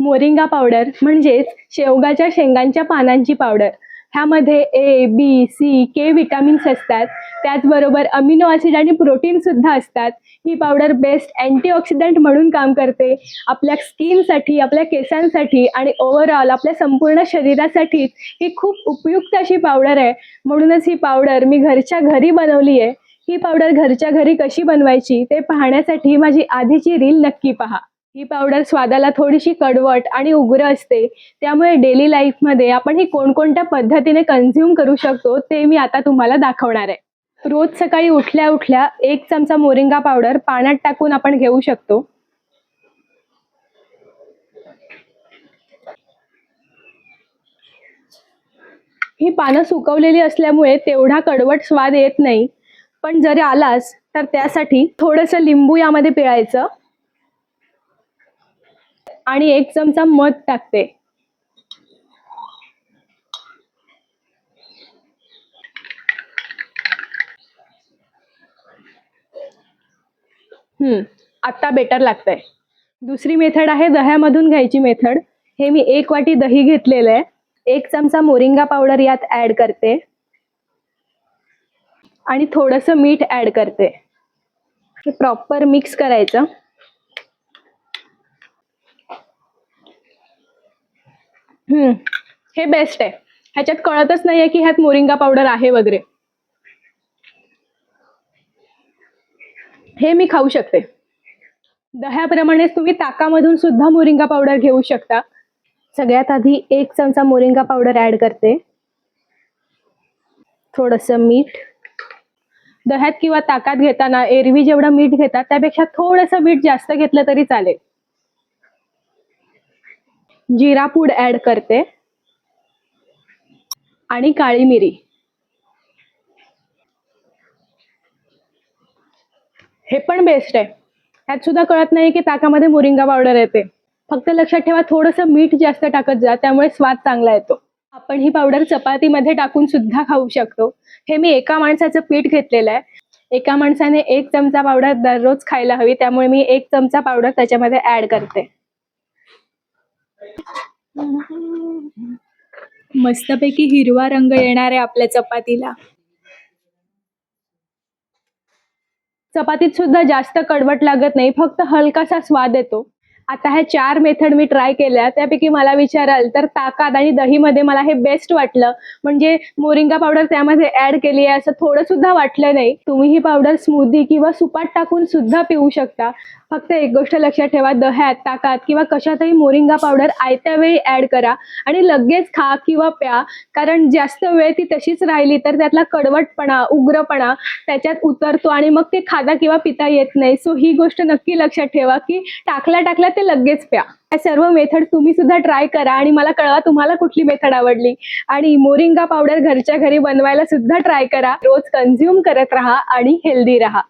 Moringa powder म्हणजेच शेवगाच्या शेंगांच्या पानांची पावडर. ह्यामध्ये ए, बी, सी, के विटामिन्स असतात. त्याचबरोबर अमिनो ॲसिड आणि प्रोटीन सुद्धा असतात. ही पावडर बेस्ट अँटीऑक्सिडंट म्हणून काम करते. आपल्या स्किनसाठी, आपल्या केसांसाठी आणि ओव्हरऑल आपल्या संपूर्ण शरीरासाठी ही खूप उपयुक्त अशी पावडर आहे. म्हणूनच ही पावडर मी घरच्या घरी बनवली आहे. ही पावडर घरच्या घरी कशी बनवायची ते पाहण्यासाठी माझी आधीची रील नक्की पहा. ही पावडर स्वादाला थोडीशी कडवट आणि उग्र असते, त्यामुळे डेली लाईफमध्ये आपण ही कोणकोणत्या पद्धतीने कन्झ्युम करू शकतो ते मी आता तुम्हाला दाखवणार आहे. रोज सकाळी उठल्या उठल्या 1 चमचा मोरिंगा पावडर पाण्यात टाकून आपण घेऊ शकतो. ही पानं सुकवलेली असल्यामुळे तेवढा कडवट स्वाद येत नाही, पण जर आलाच तर त्यासाठी थोडंसं लिंबू यामध्ये पिळायचं आणि 1 चमचा मध टाकते. आता बेटर लागतंय. दुसरी मेथड आहे दह्यामधून घ्यायची मेथड. हे मी 1 वाटी दही घेतलेलं आहे. 1 चमचा मोरिंगा पावडर यात ऍड करते आणि थोडंसं मीठ ऍड करते. हे प्रॉपर मिक्स करायचं. हे बेस्ट आहे. ह्याच्यात कळतच नाहीये की ह्यात मोरिंगा पावडर आहे वगैरे. हे मी खाऊ शकते. दह्याप्रमाणेच तुम्ही ताकामधून सुद्धा मोरिंगा पावडर घेऊ शकता. सगळ्यात आधी 1 चमचा मोरिंगा पावडर ऍड करते. थोडंसं मीठ. दह्यात किंवा ताकात घेताना एरवी जेवढं मीठ घेतात त्यापेक्षा थोडंसं मीठ जास्त घेतलं तरी चालेल. जिरा पूड ऍड करते आणि काळी मिरी. हे पण बेस्ट आहे. ह्यात सुद्धा कळत नाही की ताकामध्ये मोरिंगा पावडर येते. फक्त लक्षात ठेवा थोडंसं मीठ जास्त टाकत जा, त्यामुळे स्वाद चांगला येतो. आपण ही पावडर चपातीमध्ये टाकून सुद्धा खाऊ शकतो. हे मी एका माणसाचं पीठ घेतलेलं आहे. एका माणसाने 1 चमचा पावडर दररोज खायला हवी, त्यामुळे मी 1 चमचा पावडर त्याच्यामध्ये ऍड करते. मस्तपैकी हिरवा रंग येणार आहे आपल्या चपातीला. चपातीत सुद्धा जास्त कडवट लागत नाही, फक्त हलकासा स्वाद येतो. आता ह्या 4 मेथड मी ट्राय केल्या, त्यापैकी मला विचाराल तर ताकात आणि दहीमध्ये मला हे बेस्ट वाटलं. म्हणजे मोरिंगा पावडर त्यामध्ये ऍड केली आहे असं थोडं सुद्धा वाटलं नाही. तुम्ही ही पावडर स्मूदी किंवा सुपात टाकून सुद्धा पिऊ शकता. फक्त एक गोष्ट लक्षात ठेवा, दह्यात, ताकात किंवा कशातही मोरिंगा पावडर आयत्या वेळी ऍड करा आणि लगेच खा किंवा प्या. कारण जास्त वेळ ती तशीच राहिली तर त्यातला कडवटपणा, उग्रपणा त्याच्यात उतरतो आणि मग ते खाता किंवा पिता येत नाही. सो ही गोष्ट नक्की लक्षात ठेवा की टाकल्या ते लगेच प्या. या सर्व मेथड तुम्ही सुद्धा ट्राय करा आणि मला कळवा तुम्हाला कुठली मेथड आवडली. आणि मोरिंगा पावडर घरच्या घरी बनवायला सुद्धा ट्राय करा. रोज कन्झ्युम करत राहा आणि हेल्दी राहा.